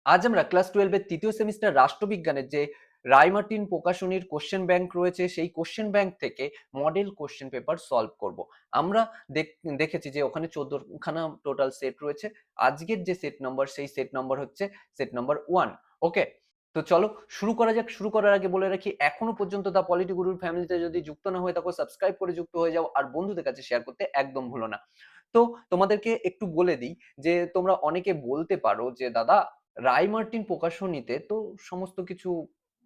আজ আমরা ক্লাস 12 এর তৃতীয় সেমিস্টার রাষ্ট্রবিজ্ঞানের যে রায় মার্টিন প্রকাশনীর কোশ্চেন ব্যাংক রয়েছে সেই কোশ্চেন ব্যাংক থেকে মডেল কোশ্চেন পেপার সলভ করব। আমরা দেখেছি যে ওখানে 14 খানা টোটাল সেট রয়েছে। আজকের যে সেট নাম্বার সেই সেট নাম্বার হচ্ছে সেট নাম্বার 1। ওকে, তো চলো শুরু করা যাক। শুরু করার আগে বলে রাখি, এখনো পর্যন্ত দা পলিটি গুরুর ফ্যামিলিতে যদি যুক্ত না হয়ে থাকো সাবস্ক্রাইব করে যুক্ত হয়ে যাও, আর বন্ধুদের কাছে শেয়ার করতে একদম ভুলো না। তো তোমাদেরকে একটু বলে দিই যে তোমরা অনেকে বলতে পারো যে দাদা রায় মার্টিন প্রকাশনীতে তো সমস্ত কিছু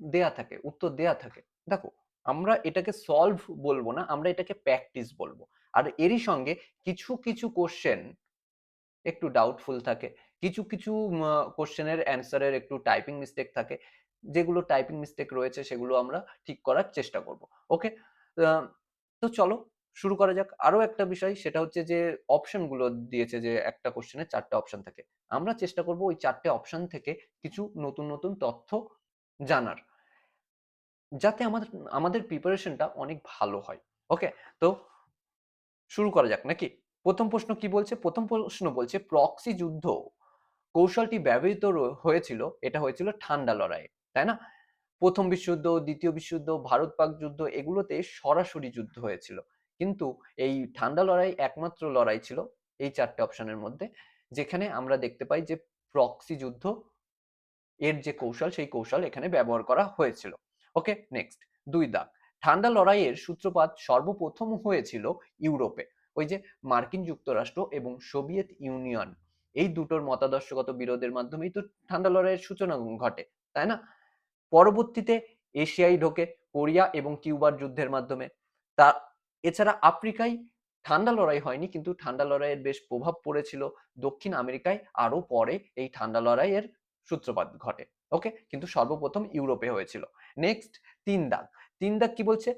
দেয়া থাকে, উত্তর দেয়া থাকে। দেখো, আমরা এটাকে সলভ বলবো না, আমরা এটাকে প্র্যাকটিস বলবো। আর এরই সঙ্গে কিছু কিছু কোশ্চেন একটু ডাউটফুল থাকে, কিছু কিছু কোশ্চেনের অ্যান্সারের একটু টাইপিং মিস্টেক থাকে। যেগুলো টাইপিং মিস্টেক রয়েছে সেগুলো আমরা ঠিক করার চেষ্টা করব। ওকে, তো চলো শুরু করা যাক। আরো একটা বিষয়, সেটা হচ্ছে যে অপশন গুলো দিয়েছে, যে একটা কোশ্চেনে 4টে অপশন থাকে। আমরা চেষ্টা করব ওই 4টে অপশন থেকে কিছু নতুন নতুন তথ্য জানার, যাতে আমাদের আমাদের প্রিপারেশনটা অনেক ভালো হয়। ওকে, তো শুরু করা যাক নাকি? প্রথম প্রশ্ন কি বলছে? প্রথম প্রশ্ন বলছে প্রক্সি যুদ্ধ কৌশলটি ব্যবহৃত হয়েছিল, এটা হয়েছিল ঠান্ডা লড়াইয়ে, তাই না? প্রথম বিশ্বযুদ্ধ, দ্বিতীয় বিশ্বযুদ্ধ, ভারত পাক যুদ্ধ এগুলোতে সরাসরি যুদ্ধ হয়েছিল। কিন্তু এই ঠান্ডা লড়াই একমাত্র লড়াই ছিল এই 4টে অপশনের মধ্যে যেখানে আমরা দেখতে পাই যে প্রক্সি যুদ্ধ এর যে কৌশল সেই কৌশল এখানে ব্যবহার করা হয়েছিল। ওকে, নেক্সট 2 দাগ। ঠান্ডা লড়াইয়ের সূত্রপাত সর্বপ্রথম হয়েছিল ইউরোপে। ওই যে মার্কিন যুক্তরাষ্ট্র এবং সোভিয়েত ইউনিয়ন, এই দুটোর মতাদর্শগত বিরোধের মাধ্যমেই তো ঠান্ডা লড়াইয়ের সূচনা ঘটে, তাই না? পরবর্তীতে এশিয়ায় ঢোকে কোরিয়া এবং কিউবার যুদ্ধের মাধ্যমে। তা এছাড়া আফ্রিকায় ঠান্ডা লড়াই হয়নি, কিন্তু ঠান্ডা লড়াইয়ের বেশ প্রভাব পড়েছিল দক্ষিণ আমেরিকায়। আরো পরে এই ঠান্ডা লড়াইয়ের সূত্রপাত ঘটে। ওকে, কিন্তু সর্বপ্রথম ইউরোপে হয়েছিল। নেক্সট 3 দাগ। 3 দাগ কি বলছে?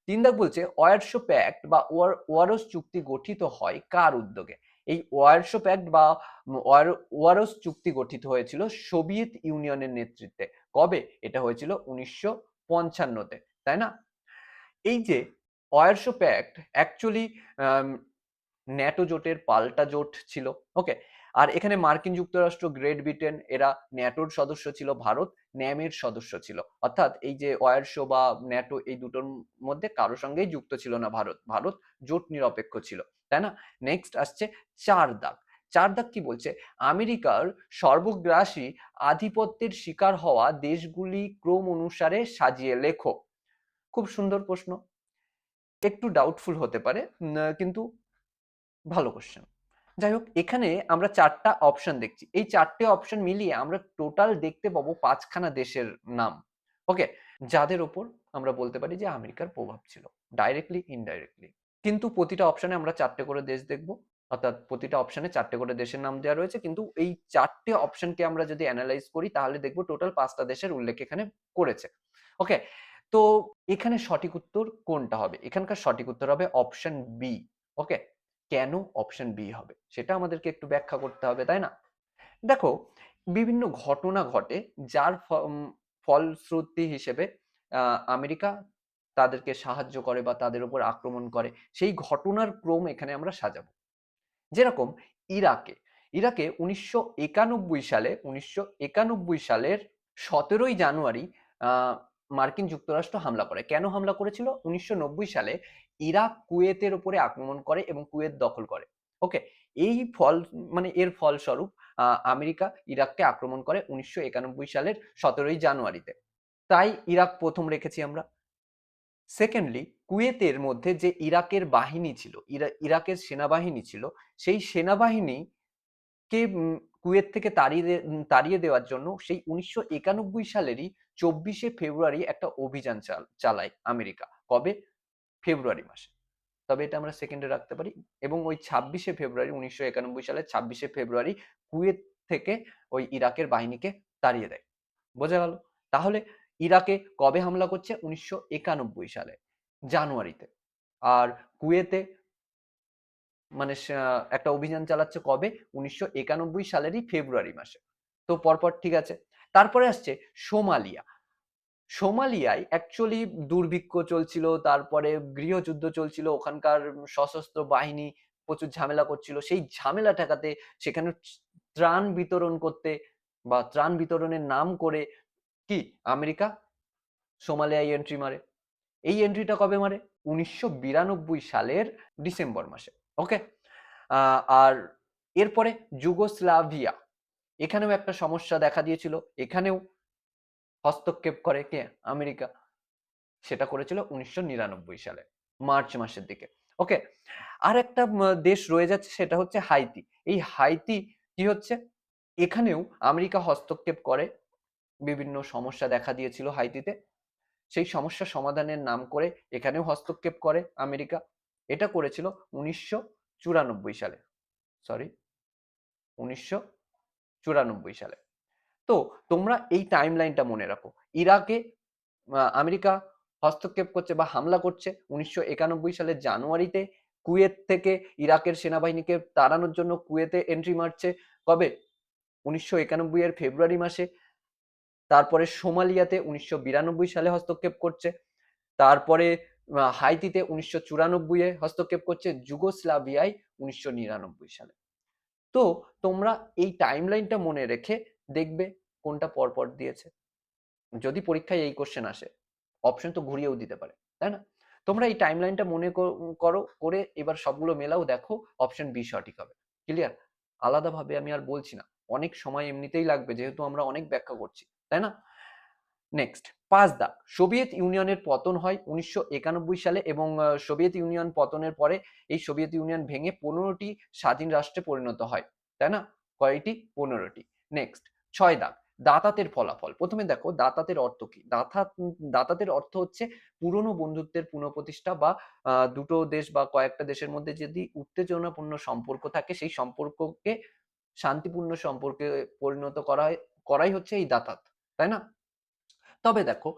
3 দাগ বলছে ওয়ারশো প্যাক্ট বা ওয়ারস চুক্তি গঠিত হয় কার উদ্যোগে? এই ওয়ারশো প্যাক্ট বা ওয়ারস চুক্তি গঠিত হয়েছিল সোভিয়েত ইউনিয়নের নেতৃত্বে। কবে? এটা হয়েছিল 1955-তে, তাই না? এই যে ওয়ারশো প্যাক্ট অ্যাকচুয়ালি ন্যাটো জোটের পাল্টা জোট ছিল। ওকে, আর এখানে মার্কিন যুক্তরাষ্ট্র, গ্রেট ব্রিটেন এরা ন্যাটোর সদস্য ছিল, ভারত ন্যামের সদস্য ছিল। অর্থাৎ এই যে ওয়ারশো বা ন্যাটো এই দুটোর মধ্যে কারো সঙ্গেই যুক্ত ছিল না ভারত। ভারত জোট নিরপেক্ষ ছিল, তাই না? নেক্সট আসছে 4 দাগ। 4 দাগ কি বলছে? আমেরিকার সর্বগ্রাসী আধিপত্যের শিকার হওয়া দেশগুলি ক্রম অনুসারে সাজিয়ে লেখো। খুব সুন্দর প্রশ্ন, একটু ডাউটফুল হতে পারে, কিন্তু ভালো কোশ্চেন। যাই হোক, এখানে আমরা 4টা অপশন দেখছি। এই 4টে অপশন মিলিয়ে আমরা টোটাল দেখতে পাবো 5খানা দেশের নাম। ওকে, যাদের ওপর আমরা বলতে পারি যে আমেরিকার প্রভাব ছিল, ডাইরেক্টলি ইনডাইরেক্টলি। কিন্তু প্রতিটা অপশনে আমরা 4টে করে দেশ দেখব, অর্থাৎ প্রতিটা অপশনে 4টে করে দেশের নাম দেওয়া রয়েছে। কিন্তু এই 4টে অপশনকে আমরা যদি অ্যানালাইজ করি তাহলে দেখব টোটাল 5টা দেশের উল্লেখ এখানে করেছে। ওকে, তো এখানে সঠিক উত্তর কোনটা হবে? এখানকার সঠিক উত্তর হবে অপশন বি। ওকে, কেন অপশন বি হবে সেটা আমাদেরকে একটু ব্যাখ্যা করতে হবে, তাই না? দেখো, বিভিন্ন ঘটনা ঘটে যার ফলশ্রুতি হিসেবে আমেরিকা তাদেরকে সাহায্য করে বা তাদের উপর আক্রমণ করে। সেই ঘটনার ক্রম এখানে আমরা সাজাবো। যেরকম ইরাকে, ইরাকে 1991 সালের 17ই জানুয়ারি মার্কিন যুক্তরাষ্ট্র হামলা করে। কেন হামলা করেছিল? 1990 সালে ইরাক কুয়েতের উপরে আক্রমণ করে এবং কুয়েত দখল করে। ওকে, এই এর ফলস্বরূপ আমেরিকা ইরাককে আক্রমণ করে 1991 সালের 17ই জানুয়ারিতে। তাই ইরাক প্রথম রেখেছি আমরা। সেকেন্ডলি, কুয়েতের মধ্যে যে ইরাকের বাহিনী ছিল, ইরাকের সেনাবাহিনী ছিল, সেই সেনাবাহিনীকে কুয়েত থেকে তাড়িয়ে দেওয়ার জন্য সেই 1991 সালেরই 24শে ফেব্রুয়ারি একটা অভিযান চালায় আমেরিকা। কবে? ফেব্রুয়ারি মাসে। তবে এটা আমরা সেকেন্ডে রাখতে পারি। এবং ওই 26শে ফেব্রুয়ারি, 1991 সালের 26শে ফেব্রুয়ারি কুয়েত থেকে ওই ইরাকের বাহিনীকে তাড়িয়ে দেয়। বোঝা গেল? তাহলে ইরাকে কবে হামলা করছে? 1991 সালে জানুয়ারিতে। আর কুয়েতে একটা অভিযান চালাচ্ছে কবে? 1991 সালেরই ফেব্রুয়ারি মাসে। তো পরপর ঠিক আছে। তারপরে আসছে সোমালিয়া। সোমালিয়ায় অ্যাকচুয়ালি দুর্ভিক্ষ চলছিল, তারপরে গৃহযুদ্ধ চলছিল, ওখানকার সশস্ত্র বাহিনী প্রচুর ঝামেলা করছিল। সেই ঝামেলা ঠেকাতে, সেখানে ত্রাণ বিতরণ করতে বা ত্রাণ বিতরণের নাম করে কি আমেরিকা সোমালিয়ায় এন্ট্রি মারে। এই এন্ট্রিটা কবে মারে? 1992 সালের ডিসেম্বর মাসে। ওকে, আর এরপরে যুগোস্লাভিয়া, এখানেও একটা সমস্যা দেখা দিয়েছিল, এখানেও হস্তক্ষেপ করে কে? আমেরিকা। সেটা করেছিল 1999 সালে মার্চ মাসের দিকে। ওকে, আর একটা দেশ রয়ে যাচ্ছে, সেটা হচ্ছে হাইতি। এই হাইতি কি হচ্ছে, এখানেও আমেরিকা হস্তক্ষেপ করে, বিভিন্ন সমস্যা দেখা দিয়েছিল হাইতিতে, সেই সমস্যা সমাধানের নাম করে এখানেও হস্তক্ষেপ করে আমেরিকা। এটা করেছিল 1994 সালে, সরি 1994 সালে। তো তোমরা এই টাইম লাইনটা মনে রাখো। ইরাকে আমেরিকা হস্তক্ষেপ করছে বা হামলা করছে 1991 সালের জানুয়ারিতে। কুয়েত থেকে ইরাকের সেনাবাহিনীকে তাড়ানোর জন্য কুয়েতে এন্ট্রি মারছে কবে? 1991 এর ফেব্রুয়ারি মাসে। তারপরে সোমালিয়াতে 1992 সালে হস্তক্ষেপ করছে। তারপরে হাইতিতে 1994 এ হস্তক্ষেপ করছে, যুগোস্লাভিয়ায় 1999 সালে। তো তোমরা এই টাইম লাইনটা মনে রেখে দেখবে কোনটা পরপর দিয়েছে। যদি পরীক্ষায় এই কোশ্চেন আসে, অপশন তো ঘুরিয়েও দিতে পারে, তাই না? তোমরা এই টাইম লাইনটা মনে করো, করে এবার সবগুলো মেলাও, দেখো অপশন বি সঠিক হবে। ক্লিয়ার? আলাদাভাবে আমি আর বলছি না, অনেক সময় এমনিতেই লাগবে যেহেতু আমরা অনেক ব্যাখ্যা করছি, তাই না? নেক্সট 5 দাগ, সোভিয়েত ইউনিয়নের পতন হয় 1991 সালে এবং সোভিয়েত ইউনিয়ন পতনের পরে এই সোভিয়েত ইউনিয়ন ভেঙে 15টি স্বাধীন রাষ্ট্রে পরিণত হয়, তাই না? কয়টি? 15টি। নেক্সট 6 দাগ, দাতাতের ফলাফল। প্রথমে দেখো দাতাতের অর্থ কি। দাতাতের অর্থ হচ্ছে পুরনো বন্ধুত্বের পুনঃপ্রতিষ্ঠা বা দুটো দেশ বা কয়েকটা দেশের মধ্যে যদি উত্তেজনাপূর্ণ সম্পর্ক থাকে, সেই সম্পর্ককে শান্তিপূর্ণ সম্পর্কে পরিণত করাই হচ্ছে এই দাতাত, তাই না? তবে দেখো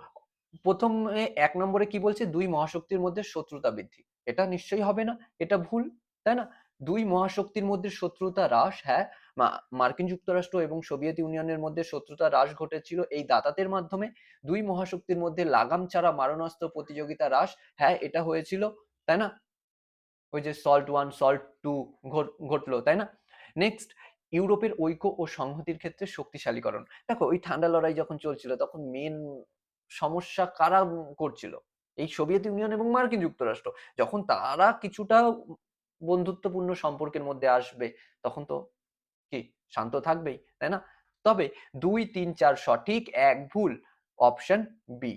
প্রথমে 1 নম্বরে কি বলছে? 2 মহাশক্তির মধ্যে শত্রুতা বৃদ্ধি। এটা নিশ্চয়ই হবে না, এটা ভুল, তাই না? 2 মহাশক্তির মধ্যে শত্রুতা হ্রাস, হ্যাঁ, মার্কিন যুক্তরাষ্ট্র এবং সোভিয়েত ইউনিয়নের মধ্যে শত্রুতা হ্রাস ঘটেছিল এই দাতাতের মাধ্যমে। 2 মহাশক্তির মধ্যে লাগাম ছাড়া মারণাস্ত্র প্রতিযোগিতা হ্রাস, হ্যাঁ, এটা হয়েছিল, তাই না? ওই যে সল্ট 1 সল্ট 2 ঘটলো, তাই না? নেক্সট, ইউরোপের ঐক্য ও সংহতির ক্ষেত্রে শক্তিশালীকরণ। দেখো ওই ঠান্ডা লড়াই যখন চলছিল তখন মেন সমস্যা কারা করছিল? এই সোভিয়েত ইউনিয়ন এবং মার্কিন যুক্তরাষ্ট্র। যখন তারা কিছুটা বন্ধুত্বপূর্ণ সম্পর্কের মধ্যে আসবে, তখন তো কি শান্ত থাকবেই, তাই না? তবে 2, 3, 4 সঠিক, 1 ভুল, অপশন বি।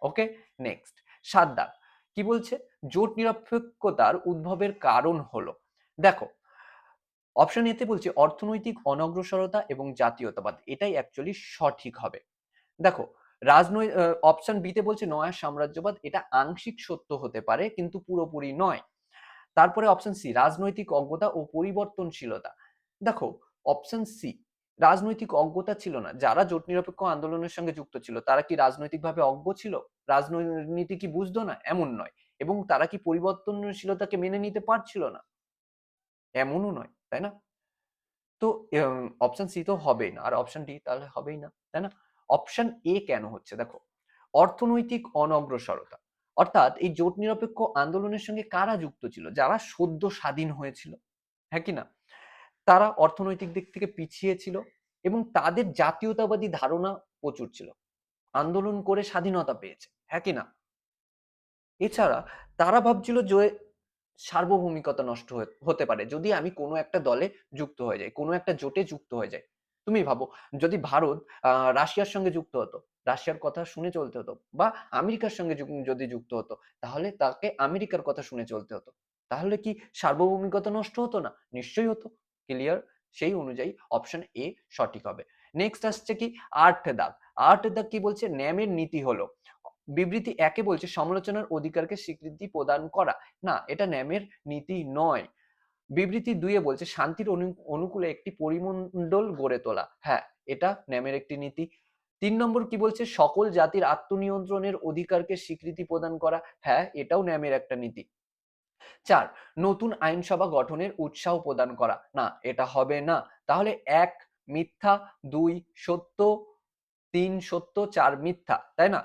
ওকে, নেক্সট 7 দাগ, কি বলছে? জোট নিরপেক্ষতার উদ্ভবের কারণ হলো, দেখো অপশন এতে বলছে অর্থনৈতিক অনগ্রসরতা এবং জাতীয়তাবাদ, এটাই অ্যাকচুয়ালি সঠিক হবে। দেখো অপশন বি তে বলছে নয়া সাম্রাজ্যবাদ, এটা আংশিক সত্য হতে পারে কিন্তু পুরোপুরি নয়। তারপরে অপশন সি রাজনৈতিক অজ্ঞতা ও পরিবর্তনশীলতা। দেখো অপশন সি রাজনৈতিক অজ্ঞতা ছিল না, যারা জোট নিরপেক্ষ আন্দোলনের সঙ্গে যুক্ত ছিল তারা কি রাজনৈতিকভাবে অজ্ঞ ছিল? রাজনীতি কি বুঝতো না? এমন নয়। এবং তারা কি পরিবর্তনশীলতাকে মেনে নিতে পারছিল না? এমনও নয়, তাই না? তো অপশন সি তো হবেই না, আর অপশন ডি তাহলে হবেই না, তাই না? অপশন এ কেন হচ্ছে? দেখো অর্থনৈতিক অনগ্রসরতা, অর্থাৎ এই জোট নিরপেক্ষ আন্দোলনের সঙ্গে কারা যুক্ত ছিল? যারা সদ্য স্বাধীন হয়েছিল, হ্যাঁ কি না? তারা অর্থনৈতিক দিক থেকে পিছিয়ে ছিল এবং তাদের জাতীয়তাবাদী ধারণা প্রচুর ছিল, আন্দোলন করে স্বাধীনতা পেয়েছে, হ্যাঁ কি না? এছাড়া তারা ভাবছিল যে সার্বভৌমিকতা নষ্ট হতে পারে যদি আমি কোনো একটা দলে যুক্ত হয়ে যাই, কোনো একটা জোটে যুক্ত হয়ে যাই। তুমি ভাবো যদি ভারত রাশিয়ার সঙ্গে যুক্ত হতো, রাশিয়ার কথা শুনে চলতে হতো, বা আমেরিকার সঙ্গে যদি যুক্ত হতো, তাহলে তাকে আমেরিকার কথা শুনে চলতে হতো। তাহলে কি সার্বভৌমিকতা নষ্ট হতো না? নিশ্চয়ই হতো। ক্লিয়ার? সেই অনুযায়ী অপশন এ সঠিক হবে। নেক্সট আসছে কি 8 দাগ। 8 দাগ কি বলছে? ন্যামের নীতি হলো, বিবৃতি একে বলছে সমালোচনার অধিকারকে স্বীকৃতি প্রদান করা। না, এটা ন্যামের নীতি নয়। বিবৃতি 2 এ বলছে শান্তির অনুকূলে একটি পরিমণ্ডল গড়ে তোলা। হ্যাঁ, এটা ন্যামের একটি নীতি। 3 নম্বর কি বলছে? সকল জাতির আত্মনিয়ন্ত্রণের অধিকারকে স্বীকৃতি প্রদান করা। হ্যাঁ, এটাও ন্যামের একটা নীতি। 4 নতুন আইনসভা গঠনের উৎসাহ প্রদান করা। না, এটা হবে না। তাহলে 1 মিথ্যা, 2 সত্য, 3 সত্য, 4 মিথ্যা, তাই না?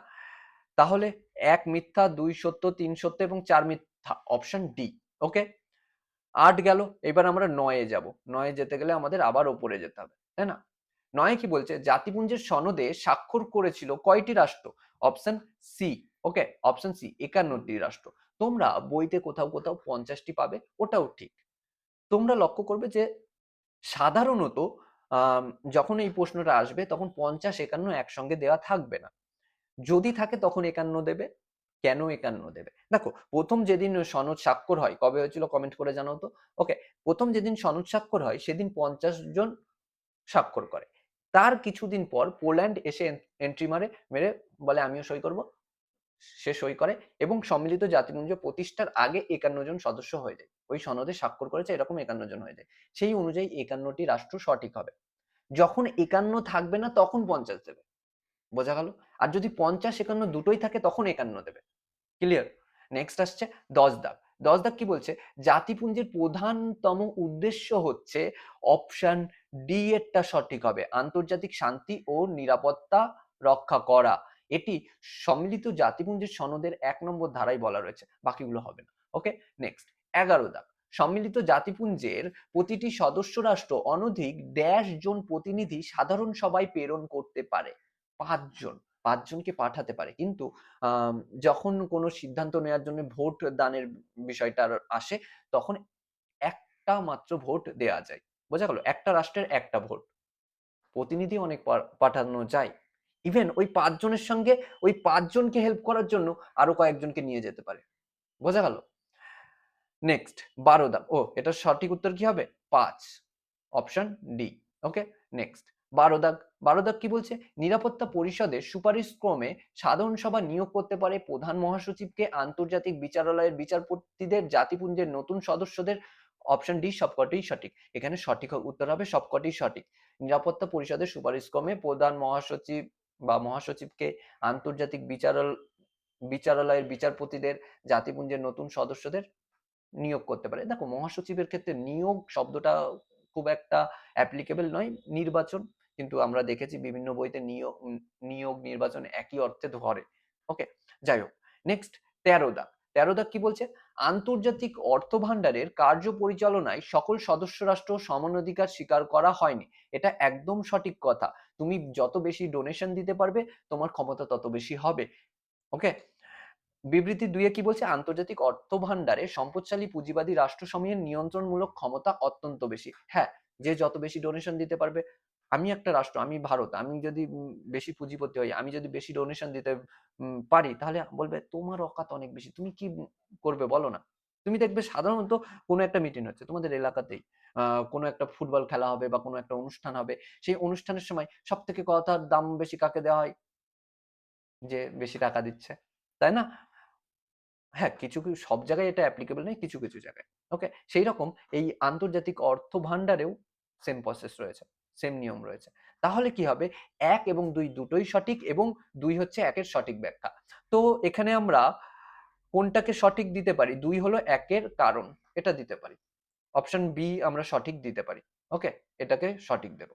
তাহলে 1 মিথ্যা, 2 সত্য, 3 সত্য এবং 4 মিথ্যা, অপশন ডি। ওকে, 8 গেল। এবার আমরা 9 এ যাব। 9 এ যেতে গেলে আমাদের আবার ওপরে যেতে হবে, তাই না? 9 কি বলছে, জাতিপুঞ্জের সনদে স্বাক্ষর করেছিল কয়টি রাষ্ট্র? Option C. Okay, option C 51টি রাষ্ট্র। তোমরা বইতে কোথাও কোথাও 50টি পাবে, ওটাও ঠিক। তোমরা লক্ষ্য করবে যে সাধারণত আম, যখন এই প্রশ্নটা আসবে তখন 50 51 একসঙ্গে দেওয়া থাকবে না। যদি থাকে তখন 51 দেবে। কেন 51 দেবে? দেখো, প্রথম যেদিন সনদ স্বাক্ষর হয়, কবে হয়েছিল কমেন্ট করে জানাও তো। ওকে, প্রথম যেদিন সনদ স্বাক্ষর হয় সেদিন 50 জন স্বাক্ষর করে। তার কিছুদিন পর পোল্যান্ড এসে এন্ট্রি মারে, মেরে বলে আমিও সই করব। সে সই করে এবং সম্মিলিত জাতিপুঞ্জ প্রতিষ্ঠার আগে 51 জন সদস্য হয়ে যায়। ওই সনদে স্বাক্ষর করেছে এরকম 51 জন হয়ে যায়। সেই অনুযায়ী 51টি রাষ্ট্র সঠিক হবে। যখন 51 থাকবে না তখন 50 দেবে। বোঝা গেল? আর যদি 50 51 দুটোই থাকে তখন 51 দেবে। ক্লিয়ার? নেক্সট আসছে 10 দাগ। 10 দাগ কি বলছে? জাতিপুঞ্জের প্রধানতম উদ্দেশ্য হচ্ছে অপশন ডি এরটা সঠিক হবে, আন্তর্জাতিক শান্তি ও নিরাপত্তা রক্ষা করা। এটি সম্মিলিত জাতিপুঞ্জের সনদের 1 নম্বর ধারায় বলা রয়েছে, বাকিগুলো হবে না। ওকে, নেক্সট 11 দাগ। সম্মিলিত জাতিপুঞ্জের প্রতিটি সদস্য রাষ্ট্র অনধিক ড্যাশ জন প্রতিনিধি সাধারণ সভায় প্রেরণ করতে পারে। 5 জন, 5 জনকে পাঠাতে পারে। কিন্তু যখন কোনো সিদ্ধান্ত নেওয়ার জন্য ভোট দানের বিষয়টা আসে তখন একটা মাত্র ভোট দেয়া যায়। বোঝা গেল? একটা রাষ্ট্রের একটা ভোট। প্রতিনিধি অনেক পাঠানো যায়। ইভেন ওই 5 জনের সঙ্গে ওই 5 জনকে হেল্প করার জন্য আরো কয়েকজনকে নিয়ে যেতে পারে। বোঝা গেল? নেক্সট 12 দাগ। ও, এটার সঠিক উত্তর কি হবে? 5, অপশন ডি। ওকে, নেক্সট 12 দাগ। 12 দাগ কি বলছে? নিরাপত্তা পরিষদের সুপারিশ ক্রমে সাধারণ সভা নিয়োগ করতে পারে প্রধান মহাসচিবকে আন্তর্জাতিক বিচারালয়ের বিচারপতিদের জাতিপুঞ্জের নতুন সদস্যদের। অপশন ডি সবকটিই সঠিক। এখানে সঠিক উত্তর হবে সবকটিই সঠিক। নিরাপত্তা পরিষদের সুপারিশ ক্রমে প্রধান মহাসচিব বা মহাসচিবকে আন্তর্জাতিক বিচারালয়ের বিচারপতিদের জাতিপুঞ্জের নতুন সদস্যদের নিয়োগ করতে পারে। দেখো, মহাসচিবের ক্ষেত্রে নিয়োগ শব্দটা খুব একটা অ্যাপ্লিকেবল নয়, নির্বাচন। কিন্তু আমরা দেখেছি বিভিন্ন বইতে নিয়োগ নির্বাচন একই অর্থে ধরে। ওকে, যাই হোক। নেক্সট 13 দাগ। 13 দাগ কি বলছে? আন্তর্জাতিক অর্থ ভান্ডারের কার্য পরিচালনায় সকল সদস্য রাষ্ট্র সমান অধিকার স্বীকার করা হয়নি। এটা একদম সঠিক কথা। তুমি যত বেশি ডোনেশন দিতে পারবে তোমার ক্ষমতা তত বেশি হবে। ওকে, বিবৃতি 2 এ কি বলছে? আন্তর্জাতিক অর্থ ভান্ডারে সম্পদশালী পুঁজিবাদী রাষ্ট্রসমূহের নিয়ন্ত্রণমূলক ক্ষমতা অত্যন্ত বেশি। হ্যাঁ, যে যত বেশি ডোনেশন দিতে পারবে। আমি একটা রাষ্ট্র, আমি ভারত, আমি যদি বেশি পুঁজিপতি হই, আমি যদি বেশি ডোনেশন দিতে পারি, তাহলে বলবে তোমার অকাত অনেক বেশি, তুমি কি করবে বলো না। তুমি দেখবে সাধারণত কোনো একটা মিটিং হচ্ছে তোমাদের এলাকাতেই, কোনো একটা ফুটবল খেলা হবে বা কোনো একটা অনুষ্ঠান হবে, সেই অনুষ্ঠানের সময় সব থেকে কথার দাম বেশি কাকে দেওয়া হয়? যে বেশি টাকা দিচ্ছে, তাই না? হ্যাঁ, সব জায়গায় এটা অ্যাপ্লিকেবল নয়, কিছু কিছু জায়গায়। ওকে, সেই রকম এই আন্তর্জাতিক অর্থ ভান্ডারেও সেম প্রসেস রয়েছে, সেম নিয়ম রয়েছে। তাহলে কি হবে? 1 এবং 2 দুটোই সঠিক এবং 2 হচ্ছে 1 এর সঠিক ব্যাখ্যা। তো এখানে আমরা কোনটাকে সঠিক দিতে পারি? 2 হলো 1 এর কারণ, এটা দিতে পারি। অপশন বি আমরা সঠিক দিতে পারি। ওকে, এটাকে সঠিক দেব।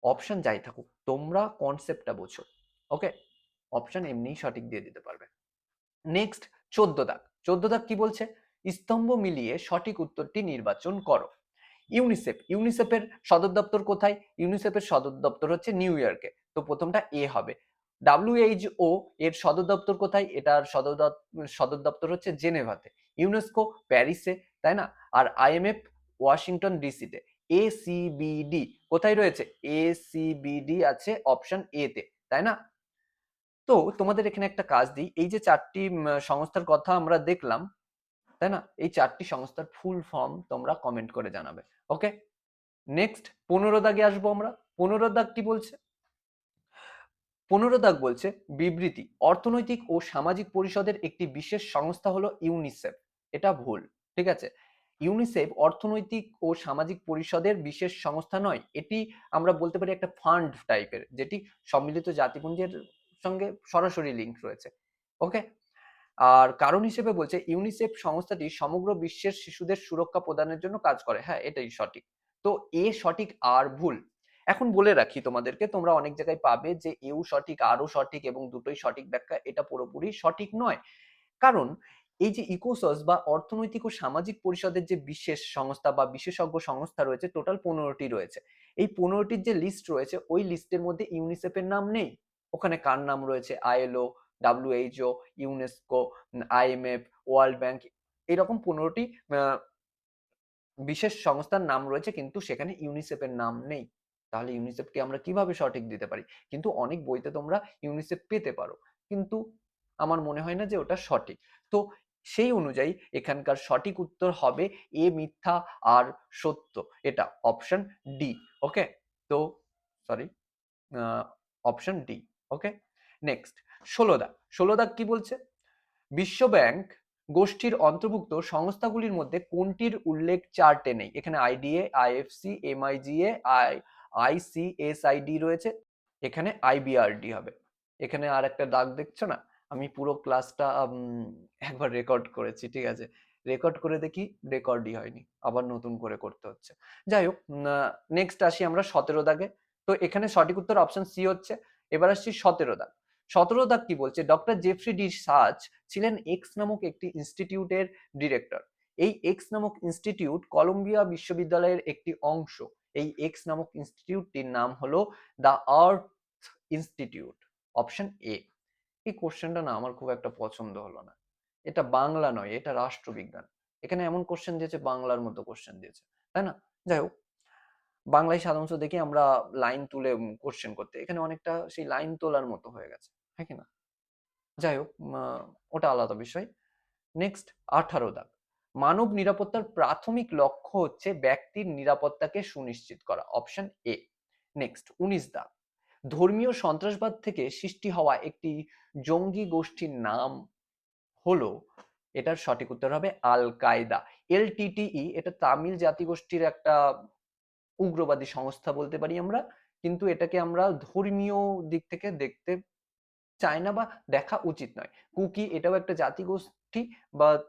অপশন যাই থাকুক, তোমরা কনসেপ্টটা বোঝো। ওকে, অপশন এমনিই সঠিক দিয়ে দিতে পারবে। নেক্সট 14 দাগ। 14 দাগ কি বলছে? স্তম্ভ মিলিয়ে সঠিক উত্তরটি নির্বাচন করো। ইউনিসেফ, ইউনিসেফের সদর দপ্তর কোথায়? ইউনিসেফের সদর দপ্তর হচ্ছে নিউ ইয়র্কে। তো প্রথমটা এ হবে। WHO এর সদর দপ্তর কোথায়? এটার সদর দপ্তর হচ্ছে জেনেভাতে। ইউনেস্কো প্যারিসে, তাই না? আর IMF ওয়াশিংটন ডিসিতে। ACBD কোথায় রয়েছে? ACBD আছে অপশন এ তে, তাই না? তো তোমাদের এখানে একটা কাজ দিই, এই যে 4টি সংস্থার কথা আমরা দেখলাম, তাই না? এই 4টি সংস্থার ফুল ফর্ম তোমরা কমেন্ট করে জানাবে। ওকে, নেক্সট 15 দাগে আসবো আমরা। 15 দাগ কি বলছে? 15 দাগ বলছে বিবৃতি, অর্থনৈতিক ও সামাজিক পরিষদের একটি বিশেষ সংস্থা হলো ইউনিসেফ। এটা ভুল, ঠিক আছে? ইউনিসেফ অর্থনৈতিক ও সামাজিক পরিষদের বিশেষ সংস্থা নয়, এটি আমরা বলতে পারি একটা ফান্ড টাইপের, যেটি সম্মিলিত জাতিপুঞ্জের সঙ্গে সরাসরি লিঙ্ক রয়েছে। ওকে, আর কারণ হিসেবে বলছে ইউনিসেফ সংস্থাটি সমগ্র বিশ্বের শিশুদের সুরক্ষা প্রদানের জন্য কাজ করে। হ্যাঁ, এটাই সঠিক। তো এ সঠিক আর ভুল। এখন বলে রাখি তোমাদেরকে, তোমরা অনেক জায়গায় পাবে যে এও সঠিক আরও সঠিক এবং দুটোই সঠিক ব্যাখ্যা, এটা পুরোপুরি সঠিক নয়। কারণ এই যে ইকোসস বা অর্থনৈতিক ও সামাজিক পরিষদের যে বিশেষ সংস্থা বা বিশেষজ্ঞ সংস্থা রয়েছে, টোটাল 15টি রয়েছে। এই 15টির যে লিস্ট রয়েছে, ওই লিস্টের মধ্যে ইউনিসেফের নাম নেই। ওখানে কার নাম রয়েছে? ILO, WHO, UNESCO, IMF, world bank, এরকম 15টি বিশেষ সংস্থার নাম রয়েছে, কিন্তু সেখানে ইউনিসেফের নাম নেই। তাহলে ইউনিসেফকে আমরা কিভাবে সঠিক দিতে পারি? কিন্তু অনেক বইতে তোমরা ইউনিসেফ পেতে পারো, কিন্তু আমার মনে হয় না যে ওটা সঠিক। তো সেই অনুযায়ী এখানকার সঠিক উত্তর হবে এ মিথ্যা আর সত্য, এটা অপশন ডি। ওকে, তো sorry, option D. Okay, next 16 দাগ। 16 দাগ কি বলছে? বিশ্ব ব্যাংক গোষ্ঠীর অন্তর্ভুক্ত সংস্থাগুলির মধ্যে কোনটির উল্লেখ চার্টে নেই? এখানে আইডিএ, আইএফসি, এমআইজিএ, আইসিএসআইডি রয়েছে, এখানে আইবিআরডি হবে। এখানে আর একটা দাগ দেখছো না? আমি পুরো ক্লাসটা একবার রেকর্ড করেছি, ঠিক আছে? রেকর্ড করে দেখি, রেকর্ডই হয়নি, আবার নতুন করে করতে হচ্ছে। যাই হোক, নেক্সট আসি আমরা 17 দাগে। তো এখানে সঠিক উত্তর অপশন সি হচ্ছে। এবার আসছি 17 দাগ। 17 দাগ কি বলছে? ডক্টর জেফ্রি ডি সাচ ছিলেন এক্স নামক একটি ইনস্টিটিউটের ডিরেক্টর। এই এক্স নামক ইনস্টিটিউট কলম্বিয়া বিশ্ববিদ্যালয়ের একটি অংশ। এই এক্স নামক ইনস্টিটিউটটির নাম হলো the earth institute, option A. এই কোশ্চেনটা না আমার খুব একটা পছন্দ হলো না। এটা বাংলা নয়, এটা রাষ্ট্রবিজ্ঞান। এখানে এমন কোশ্চেন দিয়েছে, বাংলার মতো কোশ্চেন দিয়েছে, তাই না? যাই হোক, বাংলায় সাধারণত দেখি আমরা লাইন তুলে কোশ্চেন করতে, এখানে অনেকটা সেই লাইন তোলার মতো হয়ে গেছে, হ্যাঁ কি না? যাই হোক, ওটা আলাদা বিষয়। নেক্সট 18 দাগ। মানব নিরাপত্তার প্রাথমিক লক্ষ্য হচ্ছে ব্যক্তির নিরাপত্তাকে সুনিশ্চিত করা, অপশন এ। নেক্সট 19 দাগ। ধর্মীয় সন্ত্রাসবাদ থেকে সৃষ্টি হওয়া একটি জঙ্গি গোষ্ঠীর নাম হলো, এটার সঠিক উত্তর হবে আল কায়দা। এলটিটিই, এটা তামিল জাতিগোষ্ঠীর একটা উগ্রবাদী সংস্থা বলতে পারি আমরা, কিন্তু এটাকে আমরা ধর্মীয় দিক থেকে দেখতে চাই না বা দেখা উচিত নয়। কুকি, এটাও একটা জাতিগোষ্ঠী, বাট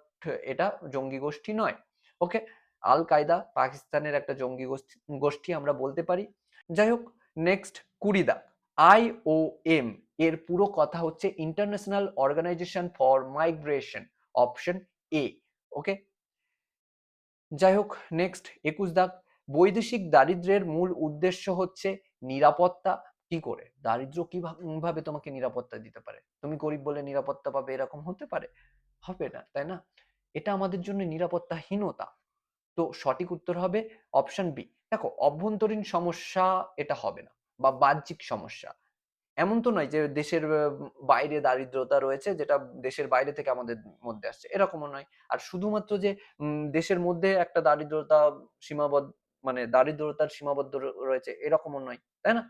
এটা জঙ্গি গোষ্ঠী নয়। ওকে, আল কায়দা পাকিস্তানের একটা জঙ্গি গোষ্ঠী আমরা বলতে পারি। যাই হোক, নেক্সট 20 দাগ। আইওএম এর পুরো কথা হচ্ছে International Organization for Migration, option A. Okay, যাই হোক, নেক্সট 21 দাগ। বৈদেশিক দারিদ্র্যের মূল উদ্দেশ্য হচ্ছে নিরাপত্তা। কি করে দারিদ্র কিভাবে তোমাকে নিরাপত্তা দিতে পারে? তুমি গরিব বলে নিরাপত্তা পাবে এরকম হতে পারে? হবে না, তাই না? এটা আমাদের জন্য নিরাপত্তাহীনতা। তো সঠিক উত্তর হবে অপশন বি। দেখো, অভ্যন্তরীণ সমস্যা এটা হবে না, বা বাহ্যিক সমস্যা। এমন তো নয় যে দেশের বাইরে দারিদ্রতা রয়েছে, যেটা দেশের বাইরে থেকে আমাদের মধ্যে আসছে, এরকমও নয়। আর শুধুমাত্র যে দেশের মধ্যে একটা দারিদ্রতা সীমাবদ্ধ, মানে দারিদ্রতার সীমাবদ্ধ রয়েছে, এরকমও নয়, তাই না?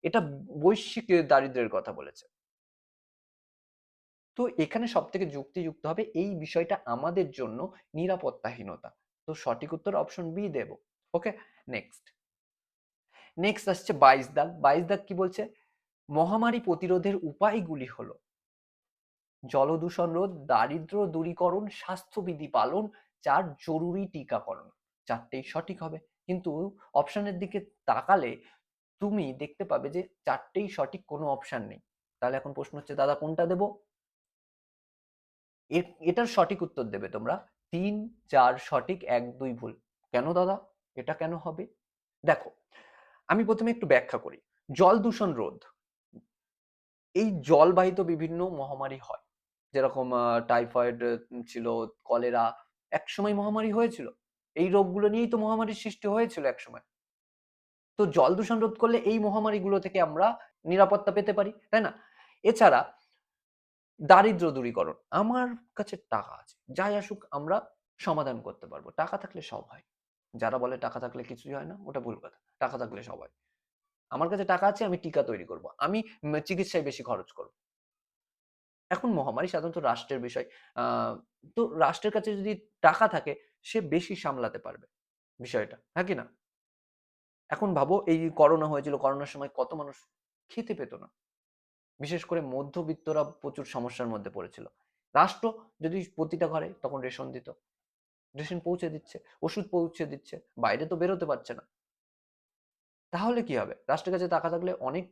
এটা বৈশ্বিক দারিদ্র্যের কথা বলেছে। তো এখানে সব থেকে যুক্তিযুক্ত হবে এই বিষয়টা আমাদের জন্য নিরাপত্তাহীনতা। তো সঠিক উত্তর অপশন বি দেব। ওকে, নেক্সট। নেক্সট আসছে 22 দাগ। 22 দাগ কি বলছে? মহামারী প্রতিরোধের উপায়গুলি হলো জলদূষণ রোধ, দারিদ্র দূরীকরণ, স্বাস্থ্যবিধি পালন, 4 জরুরি টিকাকরণ। 4টেই সঠিক হবে, কিন্তু অপশনের দিকে তাকালে তুমি দেখতে পাবে যে 4টেই সঠিক, কোনো অপশন নেই। তাহলে এখন প্রশ্ন হচ্ছে, দাদা কোনটা দেব? এটার সঠিক উত্তর দেবে তোমরা 3, 4 সঠিক, 1, 2 ভুল। কেন দাদা, এটা কেন হবে? দেখো, আমি প্রথমে একটু ব্যাখ্যা করি। জল দূষণ রোধ, এই জলবাহিত বিভিন্ন মহামারী হয়, যেরকম টাইফয়েড ছিল, কলেরা, একসময় মহামারী হয়েছিল। এই রোগগুলো নিয়েই তো মহামারীর সৃষ্টি হয়েছিল একসময়। তো জল দূষণ রোধ করলে এই মহামারীগুলো থেকে আমরা নিরাপত্তা পেতে পারি, তাই না? এছাড়া দারিদ্র দূরীকরণ, আমার কাছে টাকা আছে, যাই আসুক আমরা সমাধান করতে পারবো, টাকা থাকলে সব হয়। যারা বলে টাকা থাকলে কিছুই হয় না, ওটা ভুল কথা। টাকা থাকলে সব হয়। আমার কাছে টাকা আছে, আমি টিকা তৈরি করব, আমি চিকিৎসায় বেশি খরচ করব। এখন মহামারী সাধারণত রাষ্ট্রের বিষয়। তো রাষ্ট্রের কাছে যদি টাকা থাকে, সে বেশি সামলাতে পারবে বিষয়টা, হ্যাঁ কি না? এখন ভাবো, এই করোনা হয়েছিল, করোনার সময় কত মানুষ খেতে পেত না, বিশেষ করে মধ্যবিত্তরা প্রচুর সমস্যার মধ্যে পড়েছিল। রাষ্ট্র যদি প্রতিটা ঘরে তখন রেশন দিত, রেশন পৌঁছে দিচ্ছে, ওষুধ পৌঁছে দিচ্ছে, বাইরে তো বেরোতে পারছে না, তাহলে কি হবে? রাষ্ট্রের কাছে টাকা থাকলে অনেক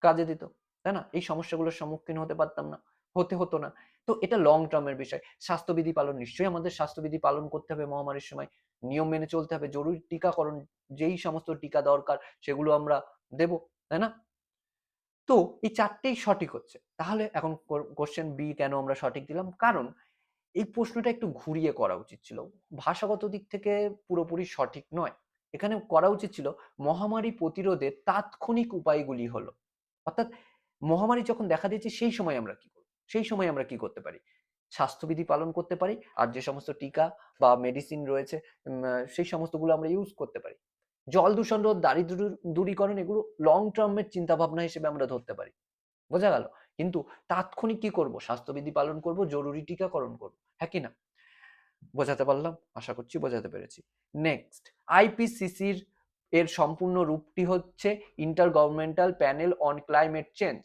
কাজে দিত, তাই না? এই সমস্যাগুলোর সম্মুখীন হতে পারতাম না, হতে হতো না। তো এটা লং টার্মের বিষয়। স্বাস্থ্যবিধি পালন, নিশ্চয়ই আমাদের স্বাস্থ্যবিধি পালন করতে হবে মহামারীর সময়। নিয়ম মেনে চলতে হবে। জরুরি টিকাকরণ, যেই সমস্ত টিকা দরকার সেগুলো আমরা দেব, তাই না? তো এই ৪ টেই সঠিক হচ্ছে। তাহলে এখন কোয়েশ্চেন বি কেন আমরা সঠিক দিলাম? কারণ এই প্রশ্নটা একটু ঘুরিয়ে করা উচিত ছিল। ভাষাগত দিক থেকে পুরোপুরি সঠিক নয়। এখানে করা উচিত ছিল মহামারী প্রতিরোধের তাৎক্ষণিক উপায়গুলি হলো। অর্থাৎ মহামারী যখন দেখা দিয়েছে সেই সময় আমরা কি করব? সেই সময় আমরা কি করতে পারি? স্বাস্থ্যবিধি পালন করতে পারি। আর যে সমস্ত টিকা বা মেডিসিন রয়েছে সেই সমস্তগুলো আমরা ইউজ করতে পারি। জল দূষণ রোধ, দারিদ্র্য দূরীকরণ এগুলো লং টার্ম এর চিন্তাভাবনা হিসেবে আমরা ধরতে পারি। বোঝা গেল? কিন্তু তাৎক্ষণিক কি করব? স্বাস্থ্যবিধি পালন করব, জরুরি টিকাকরণ করব। হ্যাঁ কি না? বোঝাতে পারলাম? আশা করছি বোঝাতে পেরেছি। নেক্সট, আইপিসিসির এর সম্পূর্ণ রূপটি হচ্ছে inter governmental panel on climate change.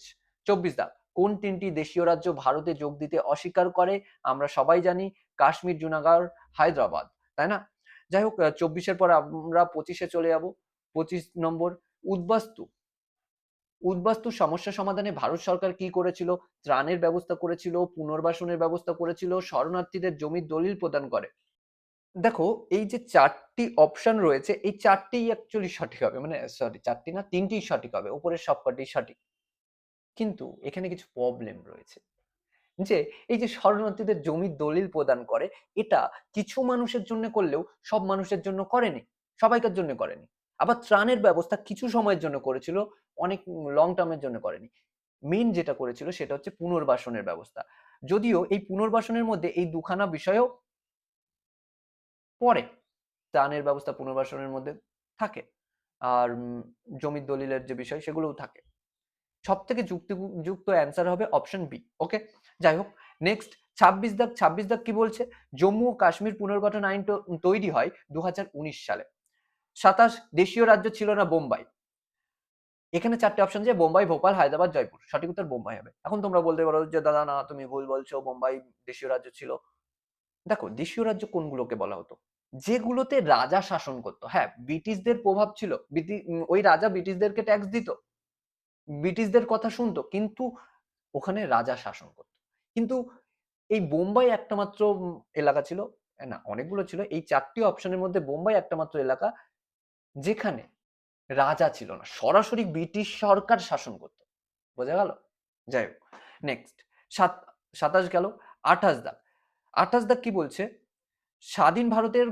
২৪ দাগ, কোন ৩টি দেশীয় রাজ্য ভারতে যোগ দিতে অস্বীকার করে? আমরা সবাই জানি কাশ্মীর, জুনাগড়, হায়দ্রাবাদ, তাই না? যাই হোক ২৪ এর পর আমরা ২৫ এ চলে যাব। ২৫ নম্বর, উদ্বাস্তু উদ্বাস্তুর সমস্যা সমাধানে ভারত সরকার কি করেছিল? ত্রাণের ব্যবস্থা করেছিল, পুনর্বাসনের ব্যবস্থা করেছিল, শরণার্থীদের জমির দলিল প্রদান করে। দেখো, এই যে ৪ টি অপশন রয়েছে, এই ৪ টিই অ্যাকচুয়ালি সঠিক হবে। মানে সরি ৪ টি না, ৩ টিই সঠিক হবে। উপরের সবকটিই সঠিক। কিন্তু এখানে কিছু প্রবলেম রয়েছে। যে এই যে শরণার্থীদের জমির দলিল প্রদান করে, এটা কিছু মানুষের জন্য করলেও সব মানুষের জন্য করেনি। সবাইকার জন্য করেনি। আবার ত্রাণের ব্যবস্থা কিছু সময়ের জন্য করেছিল, অনেক লং টার্ম এর জন্য করেনি। মেইন যেটা করেছিল সেটা হচ্ছে পুনর্বাসনের ব্যবস্থা। যদিও এই পুনর্বাসনের মধ্যে এই দুখানা বিষয়ও পড়ে। ত্রাণের ব্যবস্থা পুনর্বাসনের মধ্যে থাকে। আর জমির দলিলের যে বিষয় সেগুলোও থাকে। সবথেকে যুক্ত অ্যান্সার হবে অপশন বি। ওকে? যাই হোক, নেক্সট ২৬ দাগ, ২৬ দাগ কি বলছে? জম্মু ও কাশ্মীর পুনর্গঠন আইন তৈরি হয় ২০১৯ সালে। ২৭ দেশীয় রাজ্য ছিল না বোম্বাই। এখানে ৪ টে অপশন যে বোম্বাই, ভোপাল, হায়দ্রাবাদ, জয়পুর। সঠিক উত্তর বোম্বাই হবে। এখন তোমরা বলতে পারো যে দাদা না তুমি ভুল বলছো, বোম্বাই দেশীয় রাজ্য ছিল। দেখো, দেশীয় রাজ্য কোনগুলোকে বলা হতো? যেগুলোতে রাজা শাসন করতো। হ্যাঁ, ব্রিটিশদের প্রভাব ছিল। ওই রাজা ব্রিটিশদেরকে ট্যাক্স দিত। ব্রিটিশদের কথা শুনতো, কিন্তু ওখানে রাজা শাসন করত। কিন্তু এই বোম্বাই একটা মাত্র এলাকা ছিল, না অনেকগুলো ছিল, এই ৪ টি অপশনের মধ্যে বোম্বাই একটা মাত্র এলাকা যেখানে রাজা ছিল না, সরাসরি ব্রিটিশ সরকার শাসন করত। বোঝা গেল? যাই হোক, নেক্সট ২৭ গেল। ২৮ দাগ, ২৮ দাগ কি বলছে? স্বাধীন ভারতের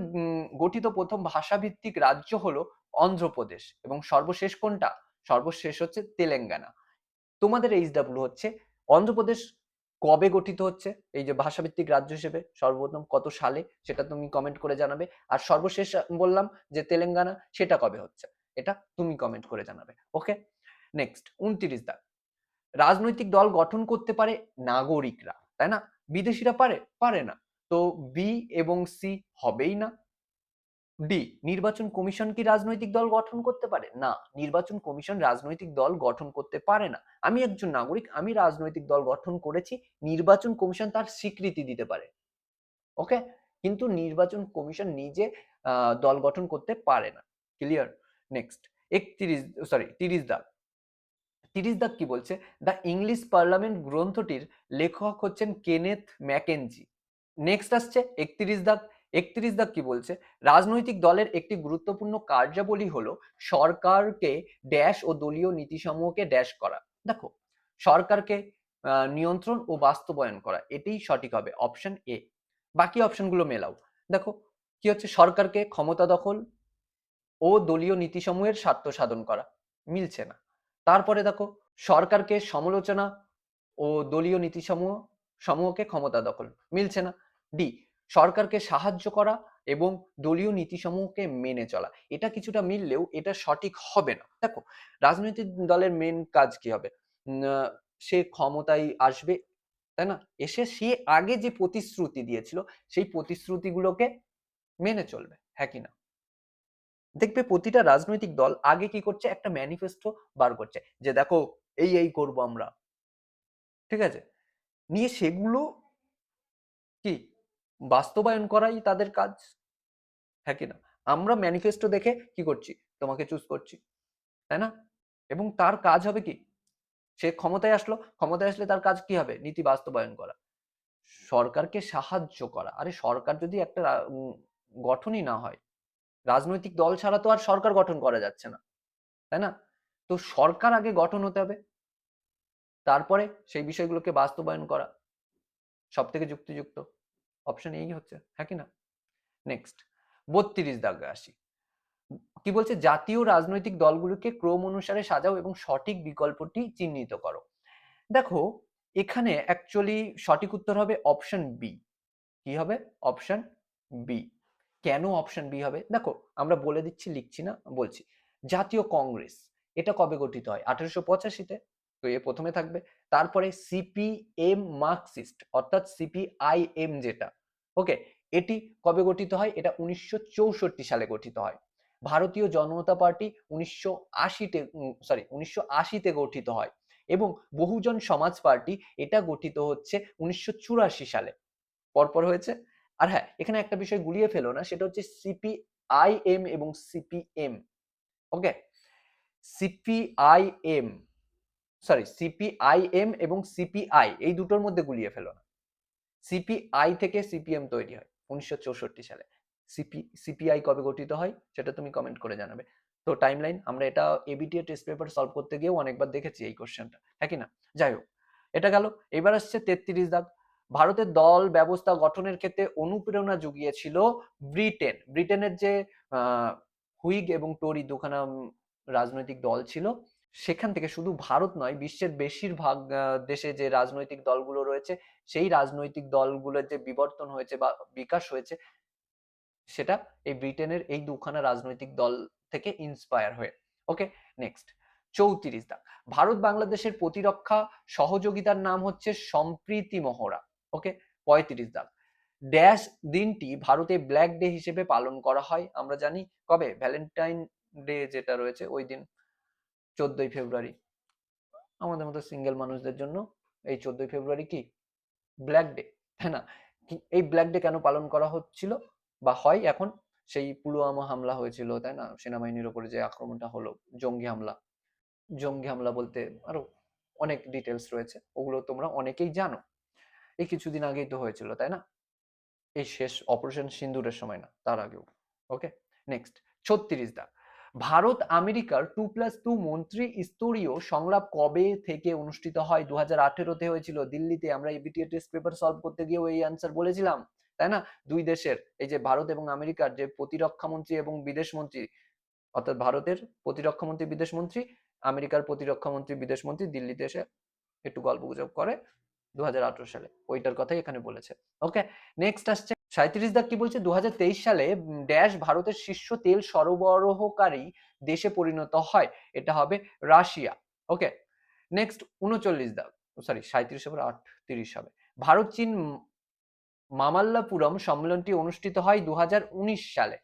গঠিত প্রথম ভাষাভিত্তিক রাজ্য হলো অন্ধ্রপ্রদেশ, এবং সর্বশেষ কোনটা? সর্বশেষ হচ্ছে তেলেঙ্গানা। তোমাদের এইচডব্লিউ হচ্ছে অন্ধ্রপ্রদেশ কবে গঠিত হচ্ছে এই যে ভাষাভিত্তিক রাজ্য হিসেবে, সর্বপ্রথম কত সালে, সেটা তুমি কমেন্ট করে জানাবে। আর সর্বশেষ বললাম যে তেলেঙ্গানা, সেটা কবে হচ্ছে, এটা তুমি কমেন্ট করে জানাবে। ওকে? নেক্সট ২৯ দাগ, রাজনৈতিক দল গঠন করতে পারে নাগরিকরা, তাই না? বিদেশিরা পারে? পারে না। তো বি এবং সি হবেই না। ডি, নির্বাচন কমিশন কি রাজনৈতিক দল গঠন করতে পারে? না, নির্বাচন কমিশন রাজনৈতিক দল গঠন করতে পারে না। আমি একজন নাগরিক, আমি রাজনৈতিক দল গঠন করেছি, নির্বাচন কমিশন তার স্বীকৃতি দিতে পারে। ওকে? কিন্তু নির্বাচন কমিশন নিজে দল গঠন করতে পারে না। ক্লিয়ার? নেক্সট ৩০ দাগ। ৩০ দাগ কি বলছে? দ্য ইংলিশ পার্লামেন্ট গ্রন্থটির লেখক হচ্ছেন কেনেথ ম্যাকেনজি। নেক্সট আসছে ৩১ দাগ। ৩১ দাগ কি বলছে? রাজনৈতিক দলের একটি গুরুত্বপূর্ণ কার্যাবলী হলো সরকারকে ড্যাশ ও দলীয় নীতিসমূহকে ড্যাশ করা। দেখো, সরকারকে নিয়ন্ত্রণ ও বাস্তবায়ন করা, এটাই সঠিক হবে অপশন এ। বাকি অপশনগুলো মেলাও। দেখো কি হচ্ছে? সরকারকে ক্ষমতা দখল ও দলীয় নীতিসমূহের স্বার্থ সাধন করা, মিলছে না। তারপরে দেখো, সরকারকে সমালোচনা ও দলীয় সমূহকে ক্ষমতা দখল, মিলছে না। ডি, সরকারকে সাহায্য করা এবং দলীয় নীতিসমূহকে মেনে চলা, এটা কিছুটা মিললেও এটা সঠিক হবে না। দেখো, রাজনৈতিক দলের মেন কাজ কি হবে? সে ক্ষমতায় আসবে, তাই না? এসে সে আগে যে প্রতিশ্রুতি দিয়েছিল সেই প্রতিশ্রুতিগুলোকে মেনে চলবে। হ্যাঁ কি না? দেখবে প্রতিটা রাজনৈতিক দল আগে কি করছে? একটা ম্যানিফেস্টো বার করছে যে দেখো এই করব আমরা। ঠিক আছে? নিয়ে সেগুলো কি বাস্তবায়ন করাই তাদের কাজ। হ্যাঁ কি না? আমরা ম্যানিফেস্টো দেখে কি করছি? তোমাকে চুজ করছি। তাই না? এবং তার কাজ হবে কি? সে ক্ষমতায় আসলো, ক্ষমতায় আসলে তার কাজ কি হবে? নীতি বাস্তবায়ন করা, সরকারকে সাহায্য করা। আরে সরকার যদি একটা গঠনই না হয়, রাজনৈতিক দল ছাড়া তো আর সরকার গঠন করা যাচ্ছে না, তাই না? তো সরকার আগে গঠন হতে হবে, তারপরে সেই বিষয়গুলোকে বাস্তবায়ন করা সব থেকে যুক্তিযুক্ত অপশন এই হচ্ছে, হ্যাঁ কি না? নেক্সট 32 দাগে আসি। কি বলছে? জাতীয় রাজনৈতিক দলগুলোকে ক্রম অনুসারে সাজাও এবং সঠিক বিকল্পটি চিহ্নিত করো। দেখো, এখানে অ্যাকচুয়ালি সঠিক উত্তর হবে অপশন বি। কি হবে? Option B. কেন অপশন বি হবে? দেখো, আমরা বলে দিচ্ছি, লিখছি না, বলছি। জাতীয় কংগ্রেস এটা কবে গঠিত হয়? 1885-তে। তো এ প্রথমে থাকবে। তারপরে সিপিএম মার্কসিস্ট অর্থাৎ সিপিআইএম যেটা, ওকে, এটি কবে গঠিত হয়? এটা 1964 সালে গঠিত হয়। ভারতীয় জনতা পার্টি 1980-তে গঠিত হয় এবং বহুজন সমাজ পার্টি এটা গঠিত হচ্ছে 1984 সালে। পরপর হয়েছে। আর হ্যাঁ, এখানে একটা বিষয় গুলিয়ে ফেলো না, সেটা হচ্ছে সিপিআইএম এবং সিপিএম। ওকে, সিপিআইএম সিপিআইএম এবং সিপিআই এই দুটোর মধ্যে গুলিয়ে ফেলো না। সিপিআই থেকে সিপিএম তৈরি হয় 1964 সালে। সিপিআই কবে গঠিত হয় সেটা তুমি কমেন্ট করে জানাবে। তো টাইমলাইন আমরা এটা এবিটিএ টেস্ট পেপার সলভ করতে গিয়েও অনেকবার দেখেছি এই কোশ্চেনটা, হ্যাঁ কি না? যাই হোক, এটা গেল। এবার আসছে 33 দাগ। ভারতের দল ব্যবস্থা গঠনের ক্ষেত্রে অনুপ্রেরণা জুগিয়েছিল ব্রিটেন। ব্রিটেনের যে হুইগ এবং টোরি দুখানা রাজনৈতিক দল ছিল, সেখান থেকে শুধু ভারত নয়, বিশ্বের বেশিরভাগ দেশে যে রাজনৈতিক দলগুলো রয়েছে, সেই রাজনৈতিক দলগুলোর যে বিবর্তন হয়েছে বা বিকাশ হয়েছে, সেটা এই ব্রিটেনের এই দুখানা রাজনৈতিক দল থেকে ইন্সপায়ার হয়ে। ওকে, নেক্সট 34 দাগ। ভারত বাংলাদেশের প্রতিরক্ষা সহযোগিতার নাম হচ্ছে সম্প্রীতি মহড়া। ওকে, 35 দাগ। ড্যাশ দিনটি ভারতে ব্ল্যাক ডে হিসেবে পালন করা হয়? আমরা জানি কবে? ভ্যালেন্টাইন ডে যেটা রয়েছে ওই দিন, 14ই ফেব্রুয়ারি। আমাদের মতো সিঙ্গেল মানুষদের জন্য এই 14ই ফেব্রুয়ারি কি ব্ল্যাক ডে, তাই না? এই ব্ল্যাক ডে কেন পালন করা হচ্ছিল বা হয় এখন? সেই পুলওয়ামা হামলা হয়েছিল, তাই না? সেনাবাহিনীর উপরে যে আক্রমণটা হলো, জঙ্গি হামলা। জঙ্গি হামলা বলতে আরো অনেক ডিটেলস রয়েছে, ওগুলো তোমরা অনেকেই জানো। এই কিছুদিন আগেই তো হয়েছিল, তাই না? এই শেষ অপারেশন সিন্দুরের সময় না, তার আগেও। ওকে, নেক্সট 36 দা। ভারত আমেরিকার 2+2 মন্ত্রী স্তরীয় সংলাপ কবে থেকে অনুষ্ঠিত হয়? 2018-তে হয়েছিল দিল্লিতে। আমরা এবিটিএ টেস্ট পেপার সলভ করতে গিয়েও এই অ্যান্সার বলেছিলাম, তাই না? দুই দেশের, এই যে ভারত এবং আমেরিকার যে প্রতিরক্ষা মন্ত্রী এবং বিদেশ মন্ত্রী, অর্থাৎ ভারতের প্রতিরক্ষা মন্ত্রী বিদেশ মন্ত্রী, আমেরিকার প্রতিরক্ষা মন্ত্রী বিদেশ মন্ত্রী দিল্লিতে এসে একটু গল্প গুজব করে 2018 সালে, ওইটার কথাই এখানে বলেছে। ওকে, নেক্সট আসছে 37 দাগ। কি বলছে? 2023 সালে ড্যাশ ভারতের শীর্ষ তেল সরবরাহকারী দেশে পরিণত হয়? এটা হবে রাশিয়া। ওকে, নেক্সট 39 দাগ। সরি, 37 হবে 38 হবে। ভারত চীন মামাল্লাপুরম সম্মেলনটি অনুষ্ঠিত হয় 2019 সালে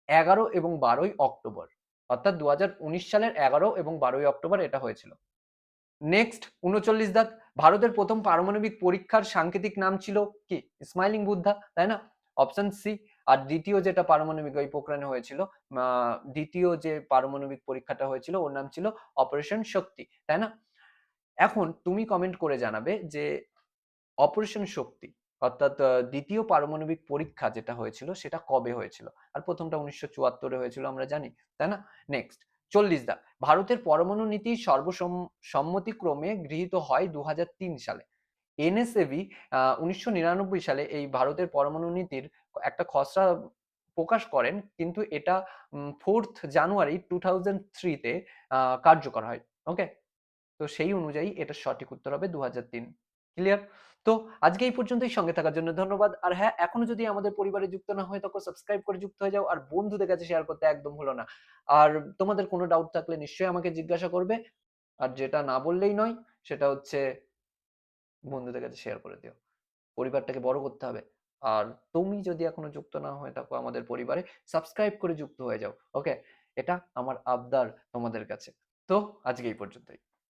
11 এবং 12 অক্টোবর, অর্থাৎ 2019 সালের 11 এবং 12 অক্টোবর এটা হয়েছিল। নেক্সট 39 দাগ। ভারতের প্রথম পারমাণবিক পরীক্ষার সাংকেতিক নাম ছিল কি? স্মাইলিং বুদ্ধা, তাই না? Option C. আর দ্বিতীয় যেটা পারমাণবিক ওই পোখরানে হয়েছিল, দ্বিতীয় যে পারমাণবিক পরীক্ষাটা হয়েছিল ওর নাম ছিল অপারেশন শক্তি, তাই না? এখন তুমি কমেন্ট করে জানাবে যে অপারেশন শক্তি অর্থাৎ দ্বিতীয় পারমাণবিক পরীক্ষা যেটা হয়েছিল সেটা কবে হয়েছিল? আর প্রথমটা 1974-এ হয়েছিল আমরা জানি, তাই না? নেক্সট 40 দা। ভারতের পরমাণু নীতি সর্বসম্মতিক্রমে গৃহীত হয় 2003 সালে। এনএসএবি 1999 সালে এই ভারতের পরমাণু নীতির একটা খসড়া প্রকাশ করেন, কিন্তু এটা 4th জানুয়ারি 2003-তে কার্যকর হয়। ওকে, তো সেই অনুযায়ী এটা সঠিক উত্তর হবে 2003। ক্লিয়ার? তো আজকে এই পর্যন্তই। সঙ্গে থাকার জন্য ধন্যবাদ। আর হ্যাঁ, এখনো যদি আমাদের পরিবারে যুক্ত না হয়ে থাকো, সাবস্ক্রাইব করে যুক্ত হয়ে যাও আর বন্ধুদের কাছে শেয়ার করতে একদম ভুলো না। আর তোমাদের কোনো ডাউট থাকলে নিশ্চয়ই আমাকে জিজ্ঞাসা করবে। আর যেটা না বললেই নয়, সেটা হচ্ছে বন্ধুদের কাছে শেয়ার করে দিও। পরিবারটাকে বড় করতে হবে। আর তুমি যদি এখনো যুক্ত না হয়ে থাকো আমাদের পরিবারে, সাবস্ক্রাইব করে যুক্ত হয়ে যাও। ওকে, এটা আমার আবদার তোমাদের কাছে। তো আজকে এই পর্যন্তই।